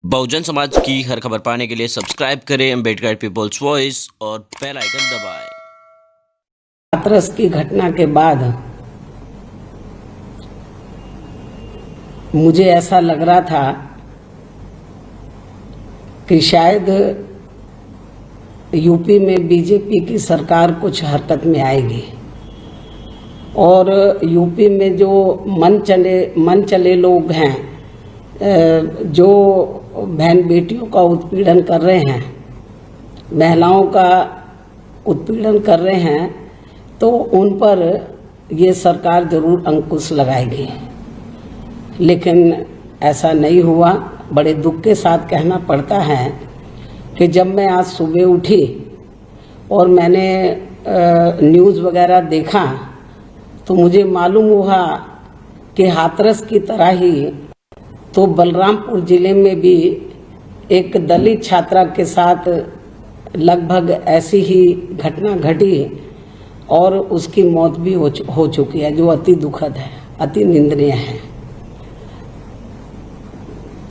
बहुजन समाज की हर खबर पाने के लिए सब्सक्राइब करें अम्बेडकर पीपल्स वॉइस और बेल आइकन दबाएं। हाथरस की घटना के बाद मुझे ऐसा लग रहा था कि शायद यूपी में बीजेपी की सरकार कुछ हरकत में आएगी और यूपी में जो मन चले लोग हैं, जो बहन बेटियों का उत्पीड़न कर रहे हैं, महिलाओं का उत्पीड़न कर रहे हैं, तो उन पर ये सरकार जरूर अंकुश लगाएगी। लेकिन ऐसा नहीं हुआ। बड़े दुख के साथ कहना पड़ता है कि जब मैं आज सुबह उठी और मैंने न्यूज़ वगैरह देखा तो मुझे मालूम हुआ कि हाथरस की तरह ही तो बलरामपुर जिले में भी एक दलित छात्रा के साथ लगभग ऐसी ही घटना घटी और उसकी मौत भी हो चुकी है, जो अति दुखद है, अति निंदनीय है।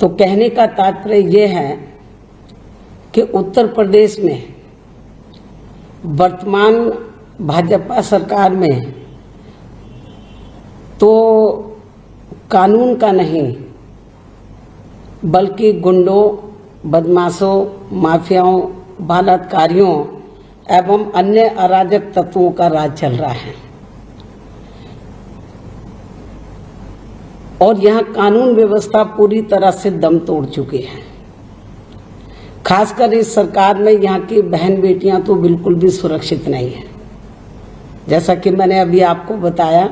तो कहने का तात्पर्य ये है कि उत्तर प्रदेश में वर्तमान भाजपा सरकार में तो कानून का नहीं बल्कि गुंडों, बदमाशों, माफियाओं, बलात्कारियों एवं अन्य अराजक तत्वों का राज चल रहा है और यहाँ कानून व्यवस्था पूरी तरह से दम तोड़ चुकी है। खासकर इस सरकार में यहाँ की बहन बेटियां तो बिल्कुल भी सुरक्षित नहीं है। जैसा कि मैंने अभी आपको बताया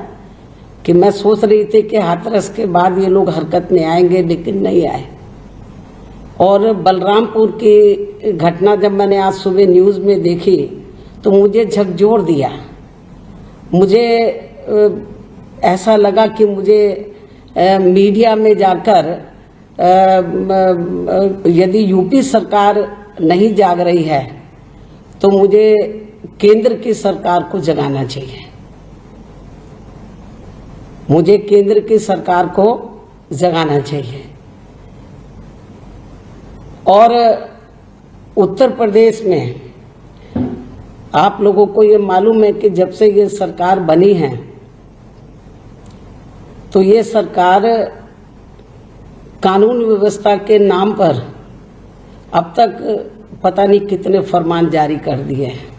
कि मैं सोच रही थी कि हाथरस के बाद ये लोग हरकत में आएंगे, लेकिन नहीं आए। और बलरामपुर की घटना जब मैंने आज सुबह न्यूज़ में देखी तो मुझे झकझोर दिया। मुझे ऐसा लगा कि मुझे मीडिया में जाकर यदि यूपी सरकार नहीं जाग रही है तो मुझे केंद्र की सरकार को जगाना चाहिए। मुझे केंद्र की सरकार को जगाना चाहिए। और उत्तर प्रदेश में आप लोगों को ये मालूम है कि जब से ये सरकार बनी है तो ये सरकार कानून व्यवस्था के नाम पर अब तक पता नहीं कितने फरमान जारी कर दिए हैं।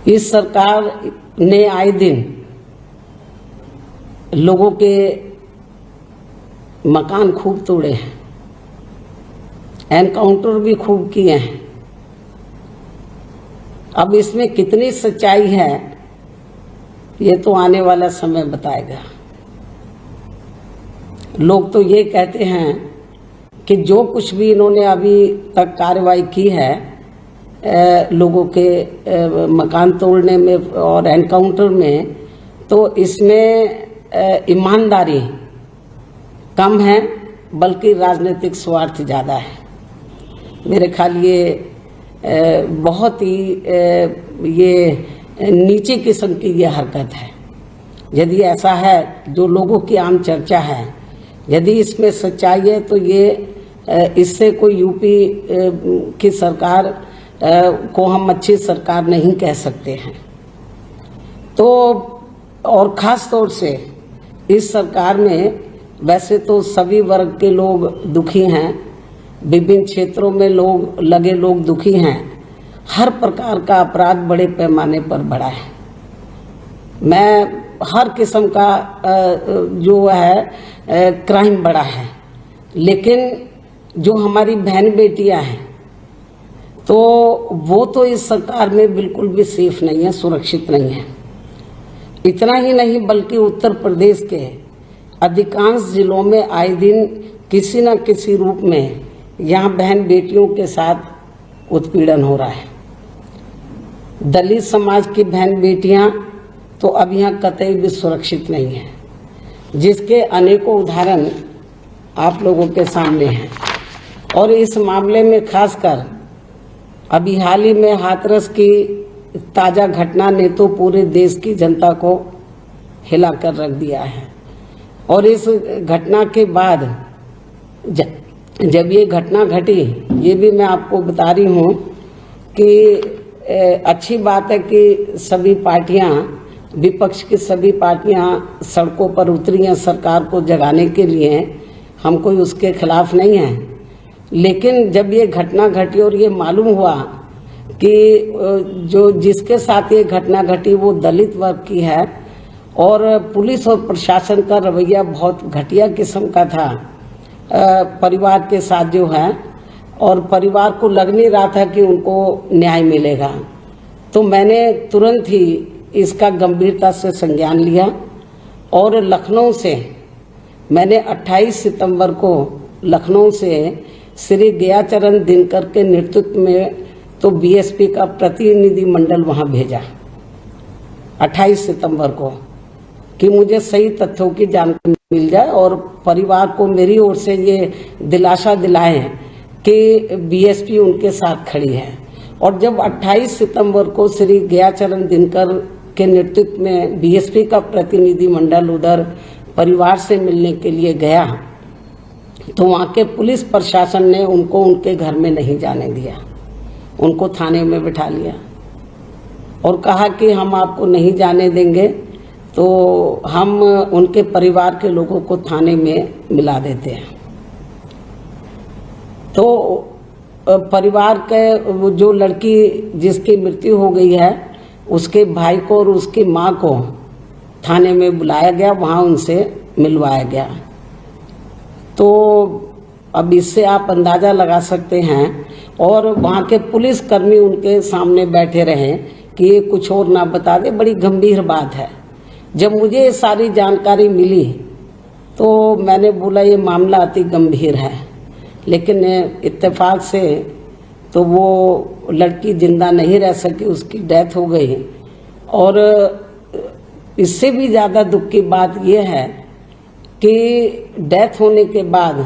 इस सरकार ने आए दिन लोगों के मकान खूब तोड़े हैं, एनकाउंटर भी खूब किए हैं। अब इसमें कितनी सच्चाई है ये तो आने वाला समय बताएगा। लोग तो ये कहते हैं कि जो कुछ भी इन्होंने अभी तक कार्रवाई की है लोगों के मकान तोड़ने में और एनकाउंटर में, तो इसमें ईमानदारी कम है बल्कि राजनीतिक स्वार्थ ज़्यादा है। मेरे ख्याल ये बहुत ही ये नीचे किस्म की ये हरकत है। यदि ऐसा है जो लोगों की आम चर्चा है, यदि इसमें सच्चाई है तो ये इससे कोई यूपी की सरकार को हम अच्छी सरकार नहीं कह सकते हैं। तो और ख़ास तौर से इस सरकार में वैसे तो सभी वर्ग के लोग दुखी हैं, विभिन्न क्षेत्रों में लोग दुखी हैं। हर प्रकार का अपराध बड़े पैमाने पर बढ़ा है। मैं हर किस्म का जो है क्राइम बढ़ा है, लेकिन जो हमारी बहन बेटियां हैं तो वो तो इस सरकार में बिल्कुल भी सेफ नहीं है, सुरक्षित नहीं है। इतना ही नहीं बल्कि उत्तर प्रदेश के अधिकांश जिलों में आए दिन किसी न किसी रूप में यहाँ बहन बेटियों के साथ उत्पीड़न हो रहा है। दलित समाज की बहन बेटियां तो अब यहाँ कतई भी सुरक्षित नहीं है, जिसके अनेकों उदाहरण आप लोगों के सामने हैं। और इस मामले में खासकर अभी हाल ही में हाथरस की ताज़ा घटना ने तो पूरे देश की जनता को हिला कर रख दिया है। और इस घटना के बाद जब ये घटना घटी, ये भी मैं आपको बता रही हूँ कि अच्छी बात है कि सभी पार्टियां, विपक्ष की सभी पार्टियां सड़कों पर उतरी हैं सरकार को जगाने के लिए। हम कोई उसके खिलाफ नहीं हैं, लेकिन जब ये घटना घटी और ये मालूम हुआ कि जो जिसके साथ ये घटना घटी वो दलित वर्ग की है और पुलिस और प्रशासन का रवैया बहुत घटिया किस्म का था परिवार के साथ जो है, और परिवार को लग नहीं रहा था कि उनको न्याय मिलेगा, तो मैंने तुरंत ही इसका गंभीरता से संज्ञान लिया और लखनऊ से मैंने 28 सितंबर को लखनऊ से श्री गयाचरण दिनकर के नेतृत्व में तो बीएसपी का प्रतिनिधि मंडल वहां भेजा 28 सितंबर को, कि मुझे सही तथ्यों की जानकारी मिल जाए और परिवार को मेरी ओर से ये दिलासा दिलाएं कि बीएसपी उनके साथ खड़ी है। और जब 28 सितंबर को श्री गयाचरण दिनकर के नेतृत्व में बीएसपी का प्रतिनिधि मंडल उधर परिवार से मिलने के लिए गया, तो वहाँ के पुलिस प्रशासन ने उनको उनके घर में नहीं जाने दिया, उनको थाने में बिठा लिया और कहा कि हम आपको नहीं जाने देंगे, तो हम उनके परिवार के लोगों को थाने में मिला देते हैं। तो परिवार के जो लड़की जिसकी मृत्यु हो गई है उसके भाई को और उसकी माँ को थाने में बुलाया गया, वहाँ उनसे मिलवाया गया। तो अब इससे आप अंदाज़ा लगा सकते हैं, और वहाँ के पुलिसकर्मी उनके सामने बैठे रहे कि ये कुछ और ना बता दे। बड़ी गंभीर बात है। जब मुझे ये सारी जानकारी मिली तो मैंने बोला ये मामला अति गंभीर है, लेकिन इत्तेफाक से तो वो लड़की जिंदा नहीं रह सकी, उसकी डेथ हो गई। और इससे भी ज़्यादा दुख की बात यह है कि डेथ होने के बाद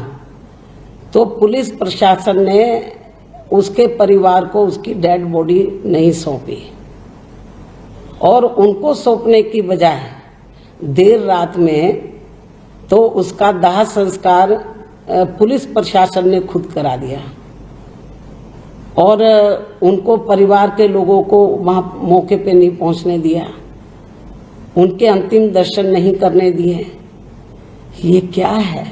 तो पुलिस प्रशासन ने उसके परिवार को उसकी डेड बॉडी नहीं सौंपी, और उनको सौंपने की बजाय देर रात में तो उसका दाह संस्कार पुलिस प्रशासन ने खुद करा दिया और उनको परिवार के लोगों को वहां मौके पे नहीं पहुंचने दिया, उनके अंतिम दर्शन नहीं करने दिए। ये क्या है?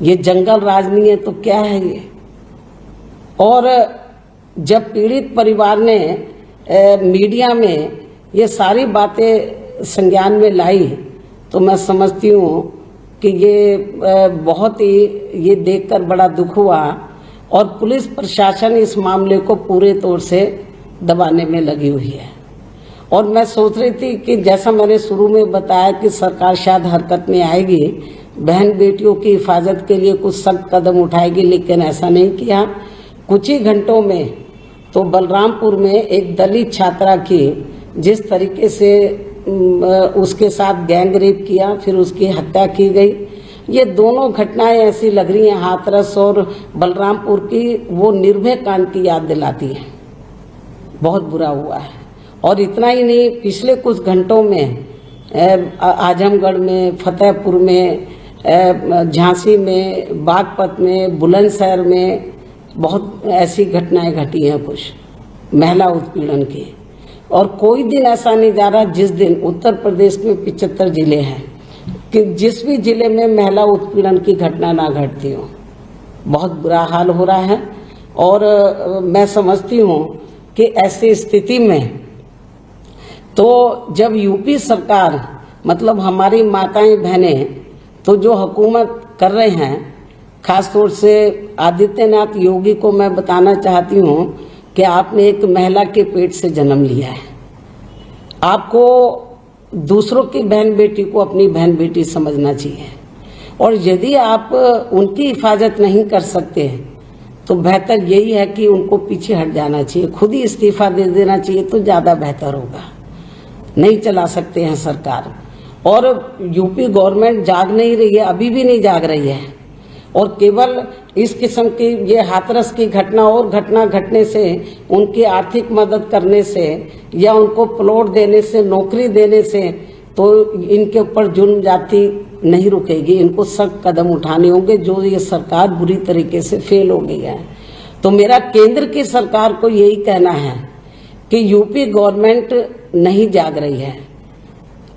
ये जंगल राज नहीं है तो क्या है ये? और जब पीड़ित परिवार ने मीडिया में ये सारी बातें संज्ञान में लाई तो मैं समझती हूँ कि ये बहुत ही ये देखकर बड़ा दुख हुआ, और पुलिस प्रशासन इस मामले को पूरे तौर से दबाने में लगी हुई है। और मैं सोच रही थी कि जैसा मैंने शुरू में बताया कि सरकार शायद हरकत में आएगी, बहन बेटियों की हिफाजत के लिए कुछ सख्त कदम उठाएगी, लेकिन ऐसा नहीं किया। कुछ ही घंटों में तो बलरामपुर में एक दलित छात्रा की जिस तरीके से उसके साथ गैंग रेप किया, फिर उसकी हत्या की गई, ये दोनों घटनाएं ऐसी लग रही हैं हाथरस और बलरामपुर की वो निर्भय कांड की याद दिलाती है। बहुत बुरा हुआ है। और इतना ही नहीं, पिछले कुछ घंटों में आजमगढ़ में, फतेहपुर में, झांसी में, बागपत में, बुलंदशहर में बहुत ऐसी घटनाएं घटी हैं कुछ महिला उत्पीड़न की। और कोई दिन ऐसा नहीं जा रहा जिस दिन उत्तर प्रदेश में 75 जिले हैं कि जिस भी जिले में महिला उत्पीड़न की घटना ना घटती हो। बहुत बुरा हाल हो रहा है। और मैं समझती हूँ कि ऐसी स्थिति में तो जब यूपी सरकार, मतलब हमारी माताएं बहनें तो जो हुकूमत कर रहे हैं, खासतौर से आदित्यनाथ योगी को मैं बताना चाहती हूँ कि आपने एक महिला के पेट से जन्म लिया है। आपको दूसरों की बहन बेटी को अपनी बहन बेटी समझना चाहिए, और यदि आप उनकी हिफाजत नहीं कर सकते तो बेहतर यही है कि उनको पीछे हट जाना चाहिए, खुद ही इस्तीफा दे देना चाहिए तो ज़्यादा बेहतर होगा। नहीं चला सकते हैं सरकार। और यूपी गवर्नमेंट जाग नहीं रही है, अभी भी नहीं जाग रही है, और केवल इस किस्म की ये हाथरस की घटना और घटना घटने से, उनकी आर्थिक मदद करने से या उनको प्लॉट देने से, नौकरी देने से तो इनके ऊपर जुर्म जाति नहीं रुकेगी, इनको सख्त कदम उठाने होंगे। जो ये सरकार बुरी तरीके से फेल हो गई है, तो मेरा केंद्र की सरकार को यही कहना है कि यूपी गवर्नमेंट नहीं जाग रही है।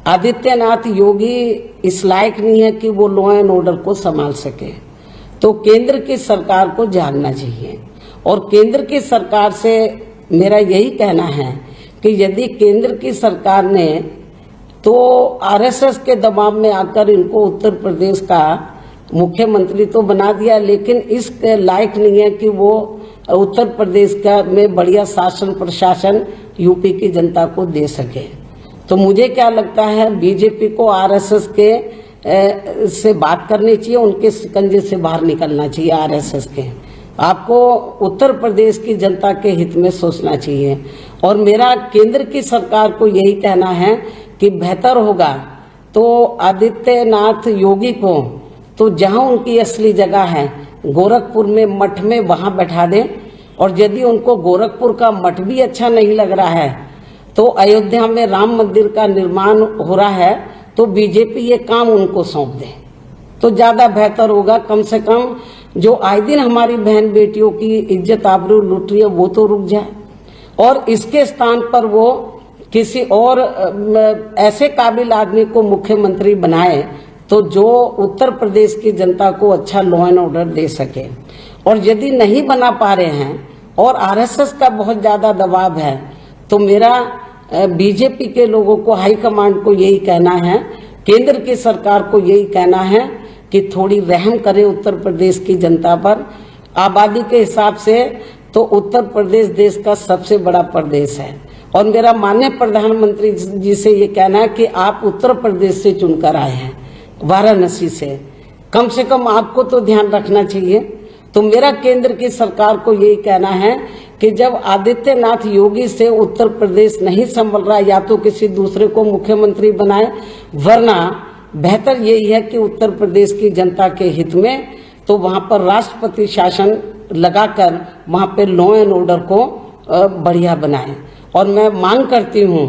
आदित्यनाथ योगी इस लायक नहीं है कि वो लॉ एंड ऑर्डर को संभाल सके, तो केंद्र की सरकार को जागना चाहिए। और केंद्र की सरकार से मेरा यही कहना है कि यदि केंद्र की सरकार ने तो आरएसएस के दबाव में आकर इनको उत्तर प्रदेश का मुख्यमंत्री तो बना दिया, लेकिन इस लायक नहीं है कि वो उत्तर प्रदेश का में बढ़िया शासन प्रशासन यूपी की जनता को दे सके। तो मुझे क्या लगता है, बीजेपी को आरएसएस के से बात करनी चाहिए, उनके शिकंजे से बाहर निकलना चाहिए। आरएसएस के आपको उत्तर प्रदेश की जनता के हित में सोचना चाहिए। और मेरा केंद्र की सरकार को यही कहना है कि बेहतर होगा तो आदित्यनाथ योगी को तो जहां उनकी असली जगह है गोरखपुर में मठ में वहां बैठा दें। और यदि उनको गोरखपुर का मठ भी अच्छा नहीं लग रहा है तो अयोध्या में राम मंदिर का निर्माण हो रहा है, तो बीजेपी ये काम उनको सौंप दे तो ज्यादा बेहतर होगा। कम से कम जो आए दिन हमारी बहन बेटियों की इज्जत आबरू लूट रही है वो तो रुक जाए, और इसके स्थान पर वो किसी और ऐसे काबिल आदमी को मुख्यमंत्री बनाए तो जो उत्तर प्रदेश की जनता को अच्छा लॉ एंड ऑर्डर दे सके। और यदि नहीं बना पा रहे हैं और आरएसएस का बहुत ज्यादा दबाव है, तो मेरा बीजेपी के लोगों को, हाईकमांड को यही कहना है, केंद्र की सरकार को यही कहना है कि थोड़ी रहम करे उत्तर प्रदेश की जनता पर। आबादी के हिसाब से तो उत्तर प्रदेश देश का सबसे बड़ा प्रदेश है। और मेरा माननीय प्रधानमंत्री जी से ये कहना है कि आप उत्तर प्रदेश से चुनकर आए हैं, वाराणसी से कम आपको तो ध्यान रखना चाहिए। तो मेरा केंद्र की सरकार को यही कहना है कि जब आदित्यनाथ योगी से उत्तर प्रदेश नहीं संभल रहा, या तो किसी दूसरे को मुख्यमंत्री बनाए, वरना बेहतर यही है कि उत्तर प्रदेश की जनता के हित में तो वहां पर राष्ट्रपति शासन लगाकर वहां पे लॉ एंड ऑर्डर को बढ़िया बनाए। और मैं मांग करती हूं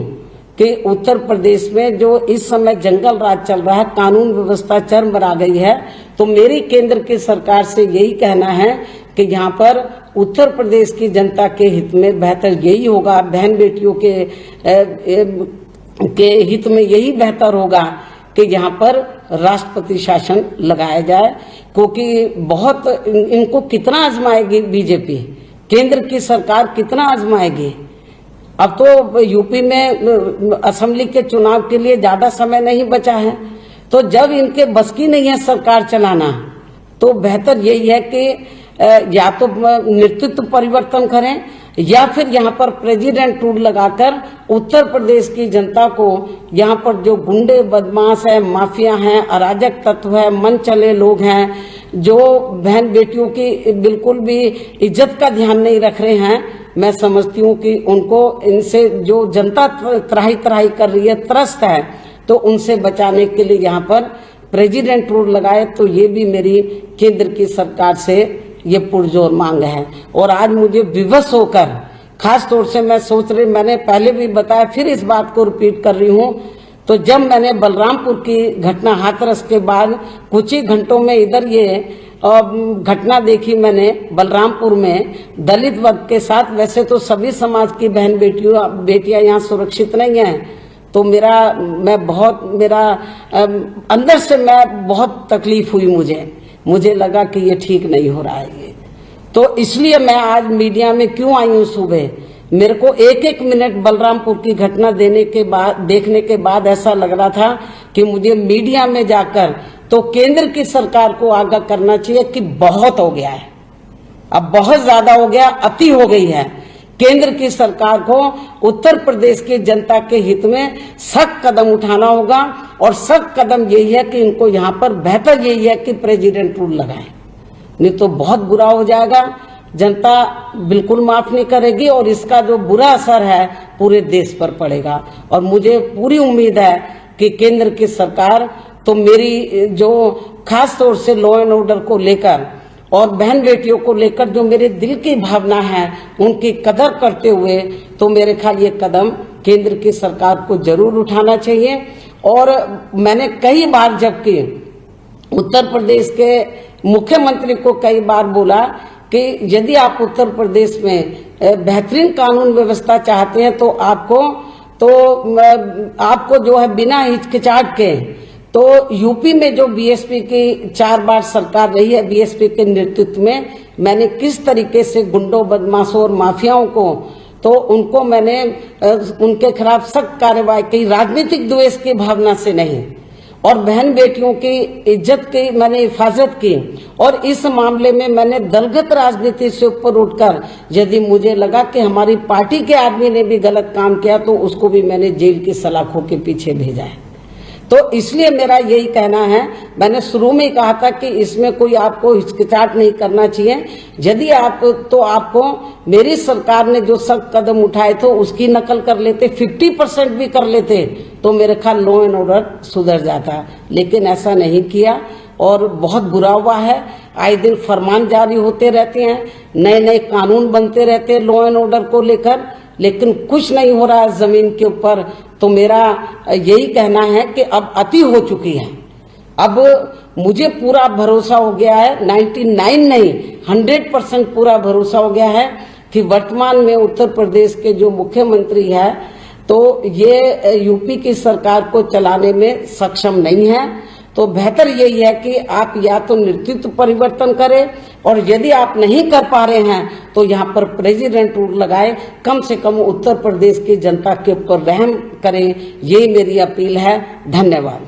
कि उत्तर प्रदेश में जो इस समय जंगल राज चल रहा है, कानून व्यवस्था चरम पर आ गई है, तो मेरी केंद्र की सरकार से यही कहना है कि यहाँ पर उत्तर प्रदेश की जनता के हित में बेहतर यही होगा, बहन बेटियों के हित में यही बेहतर होगा कि यहाँ पर राष्ट्रपति शासन लगाया जाए। क्योंकि बहुत इनको कितना आजमाएगी बीजेपी, केंद्र की सरकार कितना आजमाएगी। अब तो यूपी में असेंबली के चुनाव के लिए ज्यादा समय नहीं बचा है, तो जब इनके बस की नहीं है सरकार चलाना, तो बेहतर यही है कि या तो नेतृत्व परिवर्तन करें या फिर यहाँ पर प्रेसिडेंट रूल लगाकर उत्तर प्रदेश की जनता को, यहाँ पर जो गुंडे बदमाश है, माफिया हैं, अराजक तत्व है, मन चले लोग हैं, जो बहन बेटियों की बिल्कुल भी इज्जत का ध्यान नहीं रख रहे हैं, मैं समझती हूँ कि उनको, इनसे जो जनता त्राही त्राही कर रही है, त्रस्त है, तो उनसे बचाने के लिए यहाँ पर प्रेसिडेंट रूल लगाए। तो ये भी मेरी केंद्र की सरकार से ये पुरजोर मांग है। और आज मुझे विवश होकर, खास तौर से मैं सोच रही, मैंने पहले भी बताया, फिर इस बात को रिपीट कर रही हूँ, तो जब मैंने बलरामपुर की घटना हाथरस के बाद कुछ ही घंटों में इधर ये घटना देखी मैंने बलरामपुर में दलित वर्ग के साथ, वैसे तो सभी समाज की बहन बेटियां यहाँ सुरक्षित नहीं हैं, तो मेरा अंदर से मैं बहुत तकलीफ हुई, मुझे लगा कि ये ठीक नहीं हो रहा है ये। तो इसलिए मैं आज मीडिया में क्यों आई हूँ सुबह, मेरे को एक एक मिनट बलरामपुर की घटना देखने के बाद ऐसा लग रहा था कि मुझे मीडिया में जाकर तो केंद्र की सरकार को आगाह करना चाहिए कि बहुत हो गया है, अब बहुत ज्यादा हो गया, अति हो गई है। केंद्र की सरकार को उत्तर प्रदेश की जनता के हित में सख्त कदम उठाना होगा। और सख्त कदम यही है कि इनको यहाँ पर बेहतर यही है कि प्रेसिडेंट रूल लगाए, नहीं तो बहुत बुरा हो जाएगा, जनता बिल्कुल माफ नहीं करेगी और इसका जो बुरा असर है पूरे देश पर पड़ेगा। और मुझे पूरी उम्मीद है कि केंद्र की सरकार तो मेरी जो खास तौर से लॉ एंड ऑर्डर को लेकर और बहन बेटियों को लेकर जो मेरे दिल की भावना है उनकी कदर करते हुए, तो मेरे ख्याल ये कदम केंद्र की सरकार को जरूर उठाना चाहिए। और मैंने कई बार जबकि उत्तर प्रदेश के मुख्यमंत्री को कई बार बोला कि यदि आप उत्तर प्रदेश में बेहतरीन कानून व्यवस्था चाहते हैं तो आपको जो है बिना हिचकिचाहट के, तो यूपी में जो बीएसपी की 4 बार सरकार रही है, बीएसपी के नेतृत्व में, मैंने किस तरीके से गुंडों, बदमाशों और माफियाओं को, तो उनको मैंने उनके खिलाफ सख्त कार्रवाई की, राजनीतिक द्वेष की भावना से नहीं, और बहन बेटियों की इज्जत की मैंने हिफाजत की। और इस मामले में मैंने दलगत राजनीति से ऊपर उठकर, यदि मुझे लगा कि हमारी पार्टी के आदमी ने भी गलत काम किया तो उसको भी मैंने जेल की सलाखों के पीछे भेजा है। तो इसलिए मेरा यही कहना है, मैंने शुरू में ही कहा था कि इसमें कोई आपको हिचकिचाहट नहीं करना चाहिए। यदि आपको मेरी सरकार ने जो सख्त कदम उठाए थे उसकी नकल कर लेते, 50% भी कर लेते, तो मेरे ख्याल लॉ एंड ऑर्डर सुधर जाता, लेकिन ऐसा नहीं किया और बहुत बुरा हुआ है। आए दिन फरमान जारी होते रहते हैं, नए नए कानून बनते रहते हैं लॉ एंड ऑर्डर को लेकर, लेकिन कुछ नहीं हो रहा है जमीन के ऊपर। तो मेरा यही कहना है कि अब अति हो चुकी है। अब मुझे पूरा भरोसा हो गया है, 99 नहीं 100% पूरा भरोसा हो गया है कि वर्तमान में उत्तर प्रदेश के जो मुख्यमंत्री है तो ये यूपी की सरकार को चलाने में सक्षम नहीं है। तो बेहतर यही है कि आप या तो नेतृत्व परिवर्तन करें, और यदि आप नहीं कर पा रहे हैं तो यहाँ पर प्रेसिडेंट रूल लगाए, कम से कम उत्तर प्रदेश की जनता के ऊपर रहम करें, यही मेरी अपील है। धन्यवाद।